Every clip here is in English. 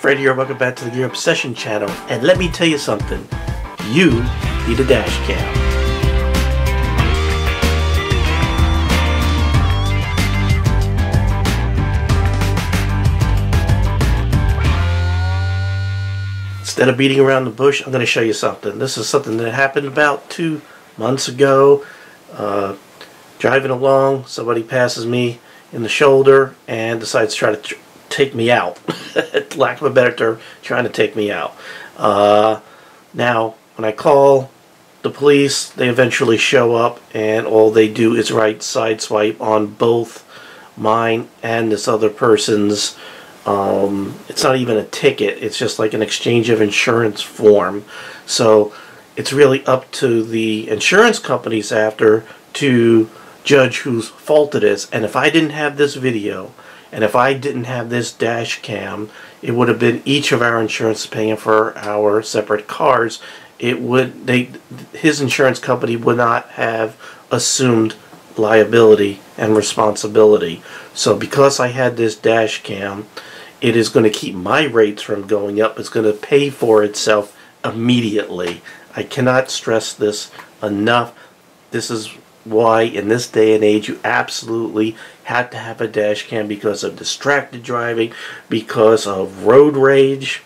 Fred here, welcome back to the Gear Obsession channel, and let me tell you something, you need a dash cam. Instead of beating around the bush, I'm going to show you something. This is something that happened about 2 months ago. Driving along, somebody passes me in the shoulder and decides to try to take me out. Lack of a better term, trying to take me out. Now, when I call the police, they eventually show up, and all they do is write side swipe on both mine and this other person's. It's not even a ticket, it's just like an exchange of insurance form. So it's really up to the insurance companies after to judge whose fault it is. And if I didn't have this video, and if I didn't have this dash cam, it would have been each of our insurance paying for our separate cars. His insurance company would not have assumed liability and responsibility. So because I had this dash cam, it is going to keep my rates from going up. It's going to pay for itself immediately. I cannot stress this enough. This is why in this day and age you absolutely had to have a dash cam, because of distracted driving, because of road rage,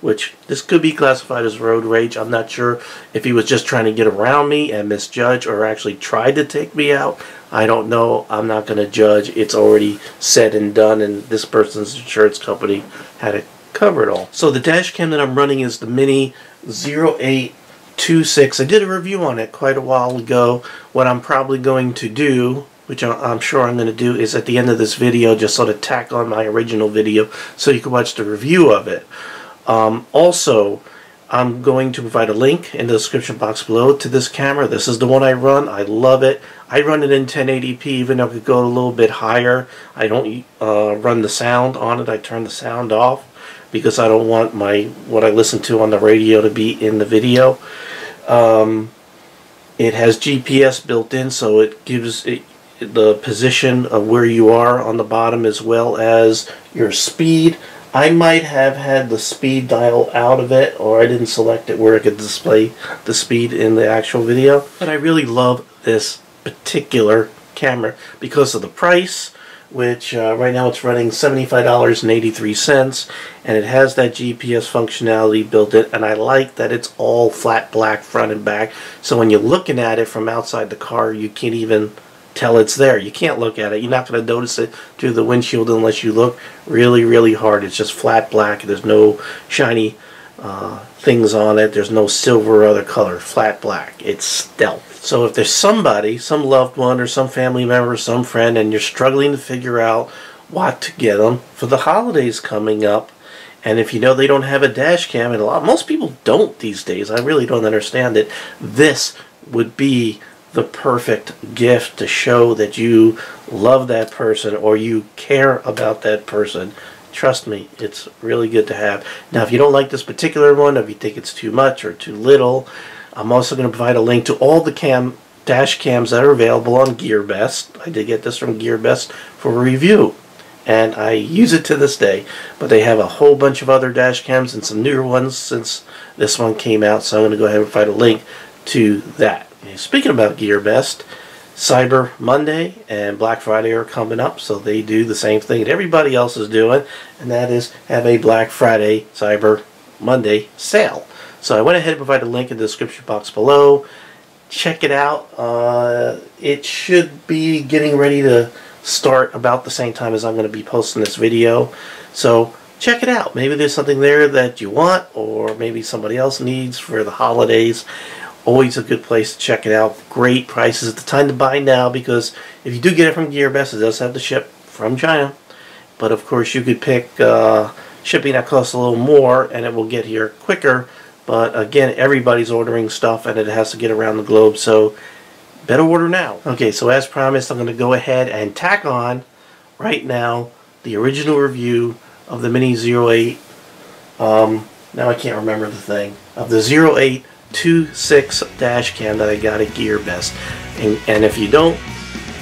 which this could be classified as road rage. I'm not sure if he was just trying to get around me and misjudge, or actually tried to take me out. I don't know. I'm not going to judge. It's already said and done, and this person's insurance company had it covered all. So the dash cam that I'm running is the Mini 0826. I did a review on it quite a while ago. What I'm probably going to do, which I'm sure I'm going to do, is at the end of this video just sort of tack on my original video so you can watch the review of it. Also, I'm going to provide a link in the description box below to this camera. This is the one I run. I love it. I run it in 1080p, even though it could go a little bit higher. I don't run the sound on it. I turn the sound off because I don't want what I listen to on the radio to be in the video. It has GPS built in, so it gives it the position of where you are on the bottom as well as your speed. I might have had the speed dial out of it, or I didn't select it where it could display the speed in the actual video. But I really love this particular camera because of the price, which right now it's running $75.83, and it has that GPS functionality built in, and I like that it's all flat black front and back, so when you're looking at it from outside the car you can't even tell it's there. You can't look at it. You're not going to notice it through the windshield unless you look really, really hard. It's just flat black. There's no shiny things on it. There's no silver or other color. Flat black. It's stealth. So if there's somebody, some loved one or some family member, some friend, and you're struggling to figure out what to get them for the holidays coming up, and if you know they don't have a dash cam, and most people don't these days, I really don't understand it, this would be the perfect gift to show that you love that person or you care about that person. Trust me, it's really good to have. Now, if you don't like this particular one, if you think it's too much or too little, I'm also going to provide a link to all the dash cams that are available on GearBest. I did get this from GearBest for a review, and I use it to this day. But they have a whole bunch of other dash cams and some newer ones since this one came out, so I'm going to go ahead and provide a link to that. Speaking about GearBest, Cyber Monday and Black Friday are coming up, so they do the same thing that everybody else is doing, and that is have a Black Friday, Cyber Monday sale. So I went ahead and provided a link in the description box below. Check it out. It should be getting ready to start about the same time as I'm going to be posting this video. So check it out. Maybe there's something there that you want, or maybe somebody else needs for the holidays. Always a good place to check it out. Great prices. It's the time to buy now, because if you do get it from GearBest, it does have to ship from China. But of course you could pick shipping that costs a little more and it will get here quicker. But again, everybody's ordering stuff and it has to get around the globe, so better order now. Okay, so as promised, I'm going to go ahead and tack on right now the original review of the Mini 08. Now I can't remember the thing. Of the 0826 dash cam that I got at GearBest. And if you don't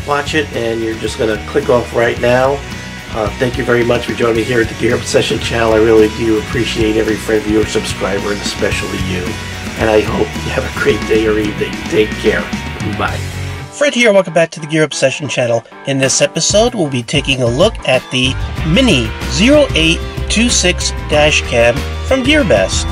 watch it and you're just going to click off right now, Thank you very much for joining me here at the Gear Obsession channel. I really do appreciate every friend, viewer, subscriber, and especially you. And I hope you have a great day or evening. Take care. Bye. Fred here, welcome back to the Gear Obsession channel. In this episode, we'll be taking a look at the Mini 0826 Dashcam from GearBest.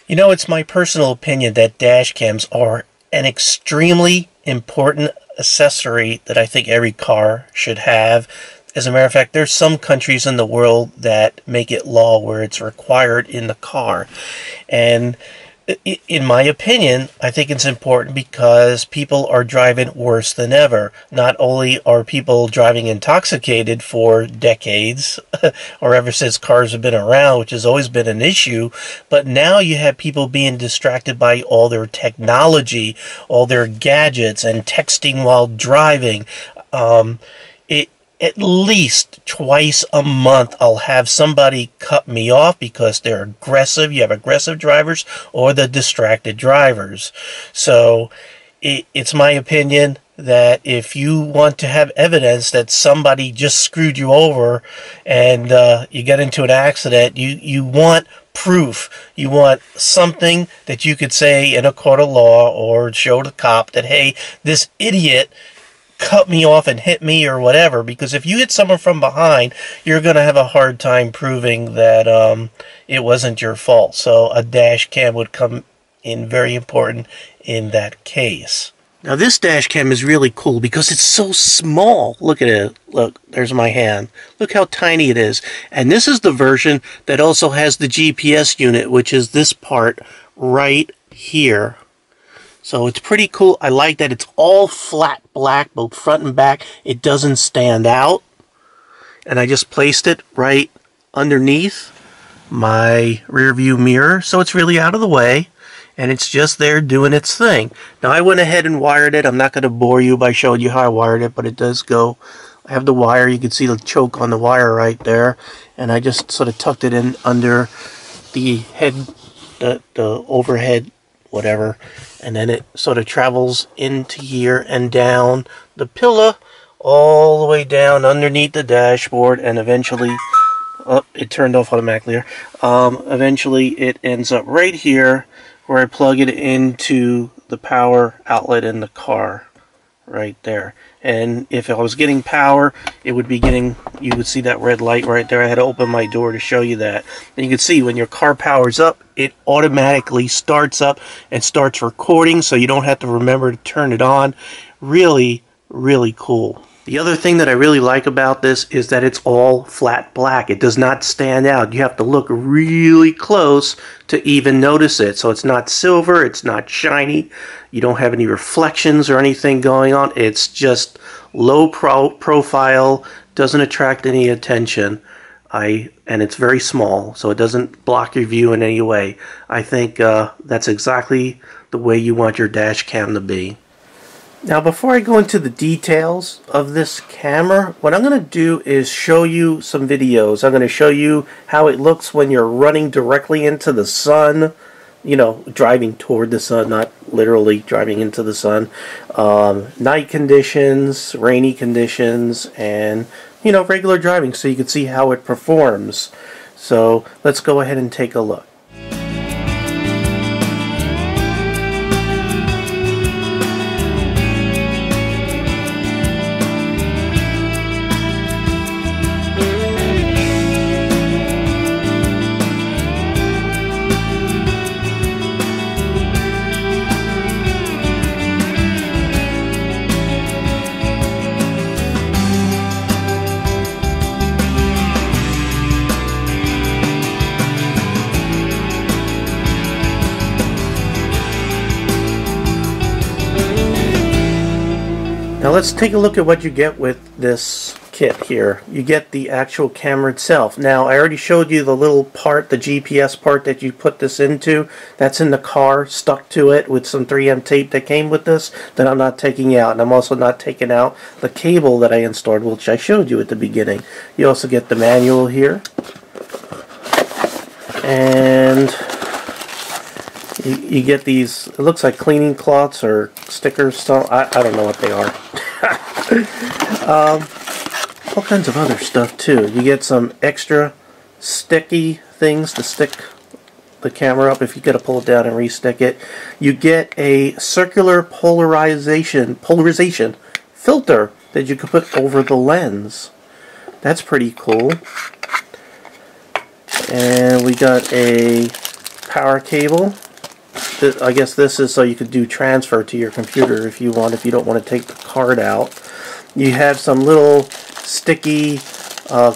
You know, it's my personal opinion that dash cams are an extremely important accessory that I think every car should have. As a matter of fact, there's some countries in the world that make it law where it's required in the car. And in my opinion, I think it's important because people are driving worse than ever. Not only are people driving intoxicated for decades, or ever since cars have been around, which has always been an issue, but now you have people being distracted by all their technology, all their gadgets, and texting while driving. At least twice a month, I'll have somebody cut me off because they're aggressive. You have aggressive drivers or the distracted drivers. So it's my opinion that if you want to have evidence that somebody just screwed you over and you get into an accident, you want proof. You want something that you could say in a court of law or show the cop that, hey, this idiot cut me off and hit me or whatever, because if you hit someone from behind, you're going to have a hard time proving that it wasn't your fault. So a dash cam would come in very important in that case. Now this dash cam is really cool because it's so small. Look at it. Look, there's my hand. Look how tiny it is. And this is the version that also has the GPS unit, which is this part right here. So it's pretty cool. I like that it's all flat black, both front and back. It doesn't stand out. And I just placed it right underneath my rear view mirror, so it's really out of the way. And it's just there doing its thing. Now I went ahead and wired it. I'm not going to bore you by showing you how I wired it, but it does go. I have the wire. You can see the choke on the wire right there. And I just sort of tucked it in under the head, the overhead, whatever, and then it sort of travels into here and down the pillar all the way down underneath the dashboard, and eventually, oh, it turned off automatically there. Eventually it ends up right here where I plug it into the power outlet in the car right there. And if I was getting power, it would be getting, you would see that red light right there. I had to open my door to show you that. And you can see when your car powers up, it automatically starts up and starts recording, so you don't have to remember to turn it on. Really, really cool. The other thing that I really like about this is that it's all flat black. It does not stand out. You have to look really close to even notice it. So it's not silver, it's not shiny. You don't have any reflections or anything going on. It's just low profile, doesn't attract any attention. And it's very small, so it doesn't block your view in any way. I think that's exactly the way you want your dash cam to be. Now before I go into the details of this camera, what I'm going to do is show you some videos. I'm going to show you how it looks when you're running directly into the sun, you know, driving toward the sun, not literally driving into the sun. Night conditions, rainy conditions, and, you know, regular driving, so you can see how it performs. So let's go ahead and take a look. Now let's take a look at what you get with this kit here. You get the actual camera itself. Now I already showed you the little part, the GPS part that you put this into. That's in the car, stuck to it with some 3M tape that came with this that I'm not taking out. And I'm also not taking out the cable that I installed, which I showed you at the beginning. You also get the manual here. And You get these, it looks like cleaning cloths or stickers, so I don't know what they are. All kinds of other stuff too. You get some extra sticky things to stick the camera up if you gotta pull it down and re-stick it. You get a circular polarization filter that you can put over the lens. That's pretty cool. And we got a power cable. I guess this is so you could do transfer to your computer if you want, if you don't want to take the card out. You have some little sticky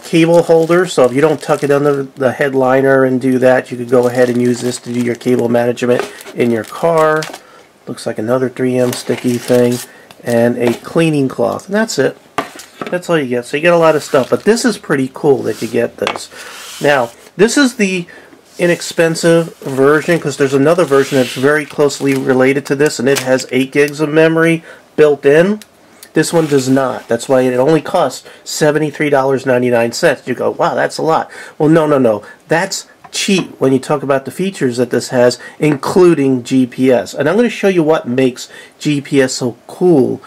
cable holders, so if you don't tuck it under the headliner and do that, you could go ahead and use this to do your cable management in your car. Looks like another 3M sticky thing, and a cleaning cloth, and that's it. That's all you get. So you get a lot of stuff, but this is pretty cool that you get this. Now, this is the inexpensive version, because there's another version that's very closely related to this, and it has 8 gigs of memory built in. This one does not. That's why it only costs $73.99. You go, wow, that's a lot. Well, no. That's cheap when you talk about the features that this has, including GPS. And I'm going to show you what makes GPS so cool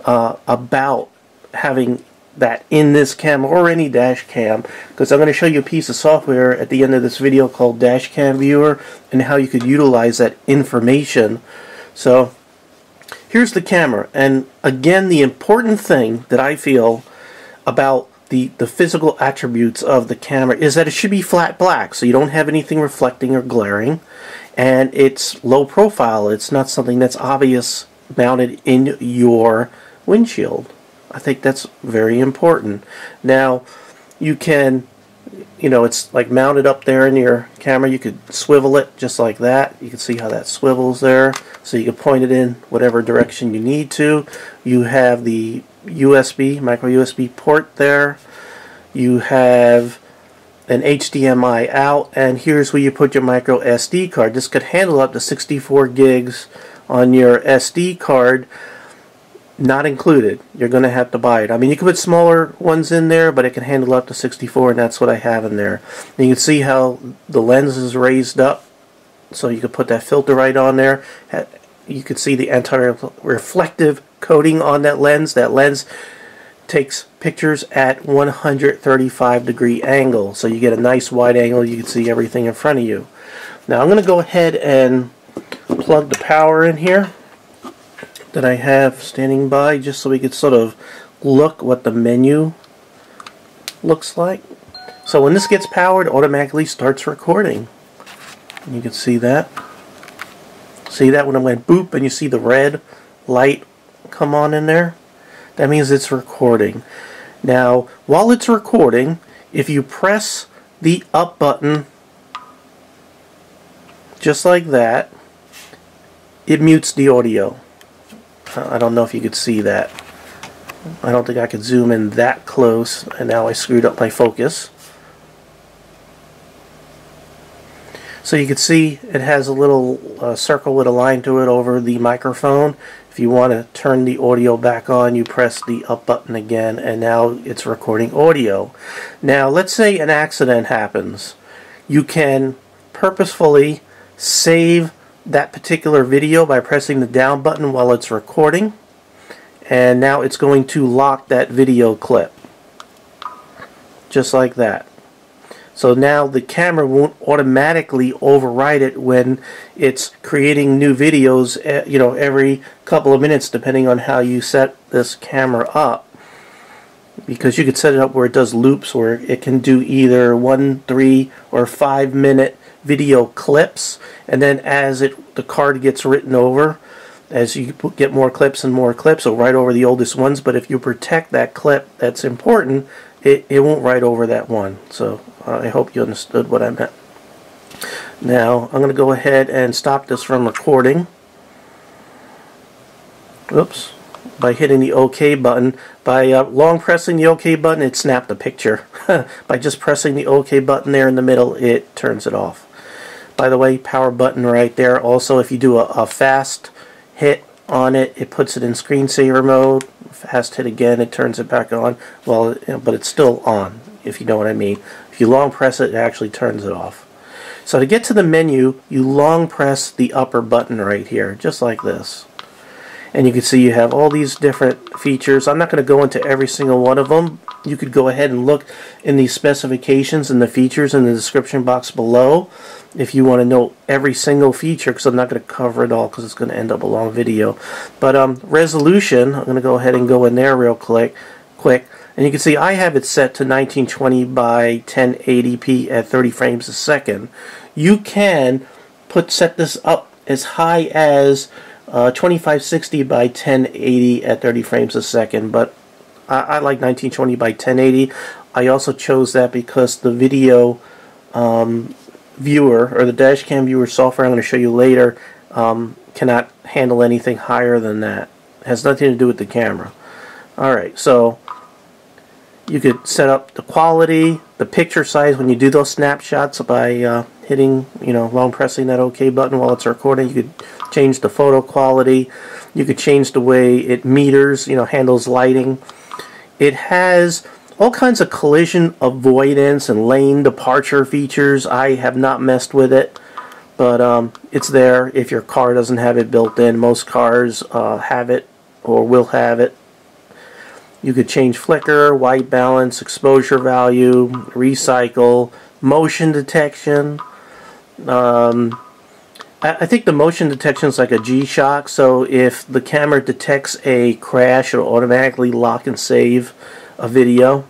about having that in this camera or any dash cam, because I'm going to show you a piece of software at the end of this video called Dashcam Viewer and how you could utilize that information. So here's the camera, and again, the important thing that I feel about the physical attributes of the camera is that it should be flat black, so you don't have anything reflecting or glaring, and it's low profile. It's not something that's obvious mounted in your windshield. I think that's very important. Now, you can, it's like mounted up there in your camera. You could swivel it just like that. You can see how that swivels there. So you can point it in whatever direction you need to. You have the USB, micro USB port there. You have an HDMI out, and here's where you put your micro SD card. This could handle up to 64 gigs on your SD card. Not included. You're going to have to buy it. I mean, you can put smaller ones in there, but it can handle up to 64, and that's what I have in there. And you can see how the lens is raised up, so you can put that filter right on there. You can see the anti-reflective coating on that lens. That lens takes pictures at 135-degree angle, so you get a nice wide angle. You can see everything in front of you. Now I'm going to go ahead and plug the power in here that I have standing by, just so we could sort of look what the menu looks like. So when this gets powered, it automatically starts recording. And you can see that. See that when it went boop and you see the red light come on in there? That means it's recording. Now, while it's recording, if you press the up button just like that, it mutes the audio. I don't know if you could see that. I don't think I could zoom in that close, and now I screwed up my focus. So you can see it has a little circle with a line to it over the microphone. If you want to turn the audio back on, you press the up button again, and now it's recording audio. Now let's say an accident happens. You can purposefully save that particular video by pressing the down button while it's recording, and now it's going to lock that video clip just like that. So now the camera won't automatically override it when it's creating new videos, every couple of minutes, depending on how you set this camera up. Because you could set it up where it does loops, where it can do either 1, 3, or 5 minute video clips, and then as the card gets written over, as you get more clips and more clips, it'll write over the oldest ones. But if you protect that clip that's important, it won't write over that one. So I hope you understood what I meant. Now I'm going to go ahead and stop this from recording. Oops. By hitting the OK button. By long pressing the OK button, it snapped the picture. By just pressing the OK button there in the middle, it turns it off. By the way, power button right there. Also, if you do a fast hit on it, it puts it in screensaver mode. Fast hit again, it turns it back on. Well, but it's still on, if you know what I mean. If you long press it, it actually turns it off. So to get to the menu, you long press the upper button right here, just like this. And you can see you have all these different features. I'm not going to go into every single one of them. You could go ahead and look in the specifications and the features in the description box below if you want to know every single feature, because I'm not going to cover it all because it's going to end up a long video. But resolution, I'm going to go ahead and go in there real quick. And you can see I have it set to 1920 by 1080p at 30 frames a second. You can set this up as high as 2560 by 1080 at 30 frames a second, but I like 1920 by 1080. I also chose that because the video viewer, or the Dashcam Viewer software I'm going to show you later, cannot handle anything higher than that. It has nothing to do with the camera. Alright, so you could set up the quality, the picture size when you do those snapshots by hitting, long pressing that OK button while it's recording. You could change the photo quality. You could change the way it meters, handles lighting. It has all kinds of collision avoidance and lane departure features. I have not messed with it, but it's there if your car doesn't have it built in. Most cars have it or will have it. You could change flicker, white balance, exposure value, recycle, motion detection. I think the motion detection is like a G-Shock, so if the camera detects a crash, it'll automatically lock and save a video.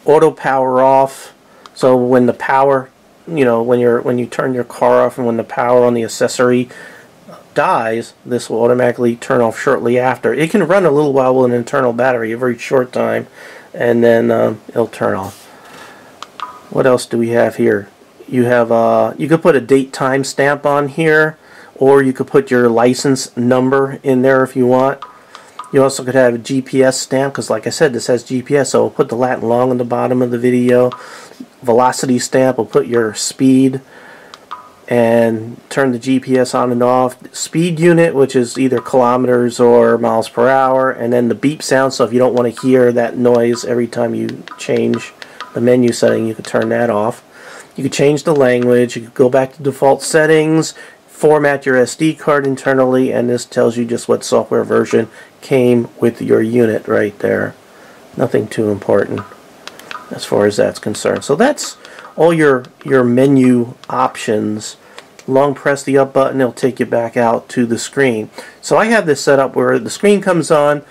Auto power off, so when the power, when you turn your car off and when the power on the accessory dies, this will automatically turn off shortly after. It can run a little while with an internal battery, a very short time, and then it'll turn off. What else do we have here? You have you could put a date time stamp on here, or you could put your license number in there if you want. You also could have a GPS stamp, because like I said, this has GPS, so we'll put the lat and long on the bottom of the video. Velocity stamp will put your speed and turn the GPS on and off. Speed unit, which is either kilometers or miles per hour, and then the beep sound, so if you don't want to hear that noise every time you change the menu setting, you could turn that off. You could change the language, you could go back to default settings, format your SD card internally, and this tells you just what software version came with your unit right there. Nothing too important as far as that's concerned. So that's all your menu options. Long press the up button, it'll take you back out to the screen. So I have this set up where the screen comes on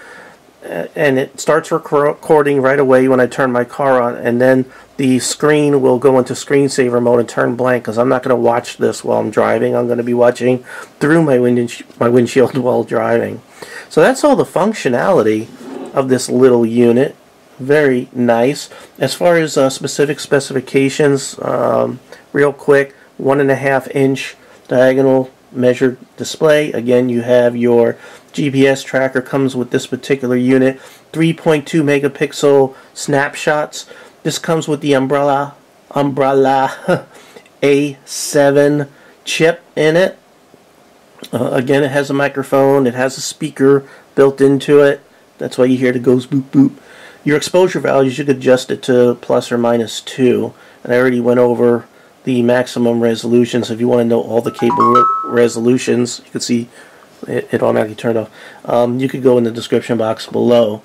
and it starts recording right away when I turn my car on, and then the screen will go into screensaver mode and turn blank, because I'm not going to watch this while I'm driving. I'm going to be watching through my windshield while driving. So that's all the functionality of this little unit. Very nice. As far as specific specifications, real quick, 1.5 inch diagonal measured display. Again, you have your GPS tracker, comes with this particular unit. 3.2 megapixel snapshots. This comes with the Umbrella A7 chip in it. Again, it has a microphone, it has a speaker built into it. That's why you hear it goes boop boop. Your exposure values, you could adjust it to plus or minus 2. And I already went over the maximum resolution, so if you want to know all the capable resolutions, you can see it automatically turned off. You could go in the description box below.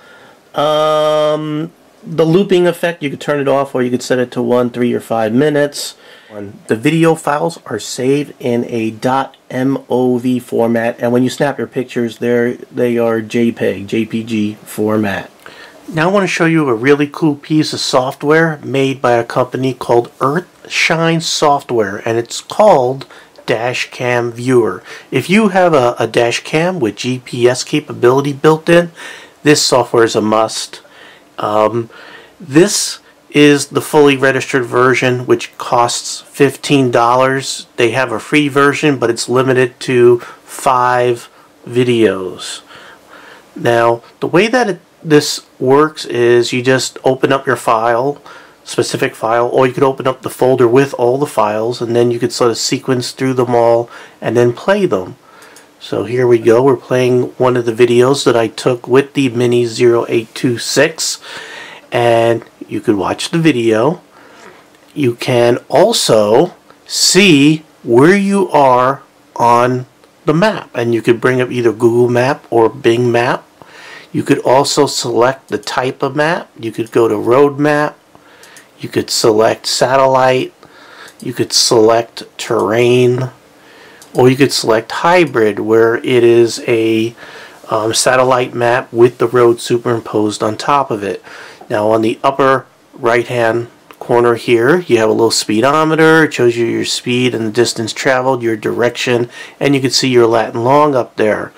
The looping effect, you could turn it off, or you could set it to 1, 3, or 5 minutes. The video files are saved in a .mov format, and when you snap your pictures, they are JPG format. Now I want to show you a really cool piece of software made by a company called Earthshine Software, and it's called Dashcam Viewer. If you have a Dashcam with GPS capability built in, this software is a must. This is the fully registered version, which costs $15. They have a free version, but it's limited to 5 videos. Now, the way that this works is you just open up your file, specific file, or you could open up the folder with all the files, and then you could sort of sequence through them all and then play them. So here we go. We're playing one of the videos that I took with the Mini 0826, and you could watch the video. You can also see where you are on the map. And you could bring up either Google Map or Bing Map. You could also select the type of map. You could go to road map. You could select satellite. You could select terrain. Or you could select hybrid, where it is a satellite map with the road superimposed on top of it. Now on the upper right hand corner here, you have a little speedometer. It shows you your speed and the distance traveled, your direction, and you can see your lat and long up there.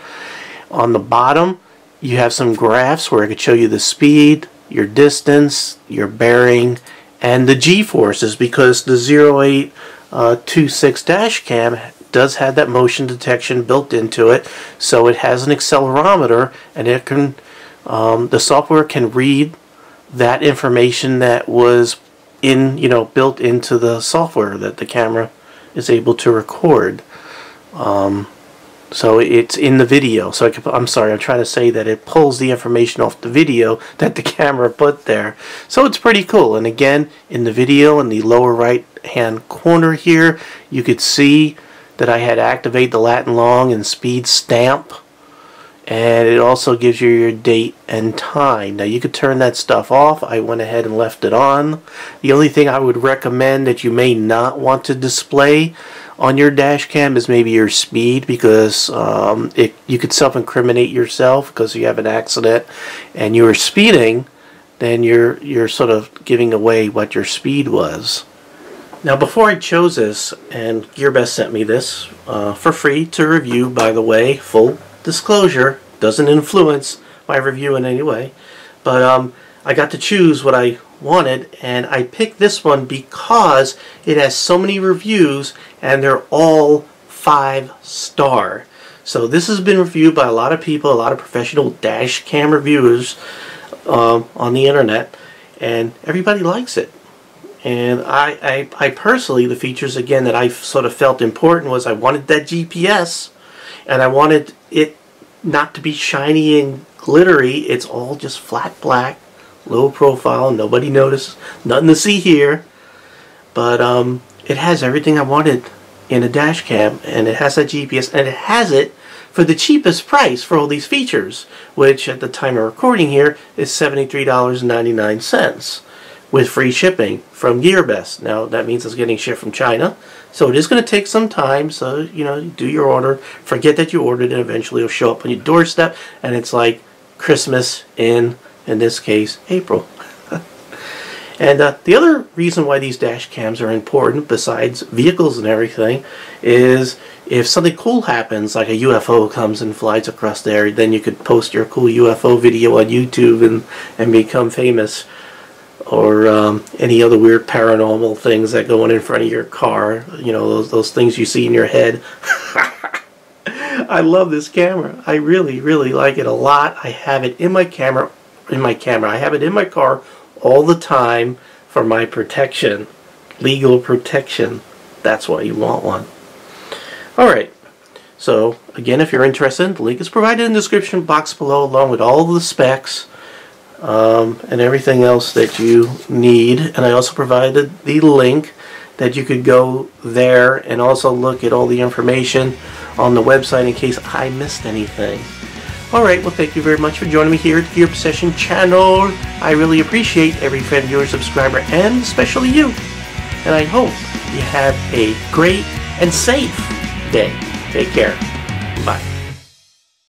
On the bottom, you have some graphs where it could show you the speed, your distance, your bearing, and the G-forces, because the 0826 Dashcam does have that motion detection built into it, so it has an accelerometer, and it can the software can read that information that was built into the software that the camera is able to record. So it's in the video. So I'm sorry, I'm trying to say that it pulls the information off the video that the camera put there. So it's pretty cool. And again, in the video, in the lower right hand corner here, you could see that I had activate the lat and long and speed stamp. And it also gives you your date and time. Now you could turn that stuff off. I went ahead and left it on. The only thing I would recommend that you may not want to display on your dash cam is maybe your speed, because you could self-incriminate yourself, because you have an accident and you were speeding, then you're sort of giving away what your speed was. Now before I chose this, and GearBest sent me this for free to review, by the way, full disclosure, doesn't influence my review in any way, but I got to choose what I wanted, and I picked this one because it has so many reviews and they're all 5-star. So this has been reviewed by a lot of people, a lot of professional dash cam reviewers on the internet, and everybody likes it. And I personally, the features again that I sort of felt important was I wanted that GPS, and I wanted it not to be shiny and glittery. It's all just flat black, low profile, nobody noticed, nothing to see here. But it has everything I wanted in a dash cam, and it has that GPS, and it has it for the cheapest price for all these features, which at the time of recording here is $73.99 with free shipping from GearBest. Now that means it's getting shipped from China, so it is going to take some time. So you do your order, forget that you ordered it, eventually it'll show up on your doorstep, and it's like Christmas in this case, April. And the other reason why these dash cams are important, besides vehicles and everything, is if something cool happens, like a UFO comes and flies across there, then you could post your cool UFO video on YouTube and become famous. Or any other weird paranormal things that go on in front of your car, those things you see in your head. I love this camera. I really, really like it a lot. I have it in my camera. I have it in my car all the time for my protection, legal protection. That's why you want one. Alright, so again, if you're interested, the link is provided in the description box below, along with all the specs and everything else that you need. And I also provided the link that you could go there and also look at all the information on the website in case I missed anything. Alright, well, thank you very much for joining me here at the Gear Obsession channel. I really appreciate every friend, viewer, subscriber, and especially you. And I hope you have a great and safe day. Take care.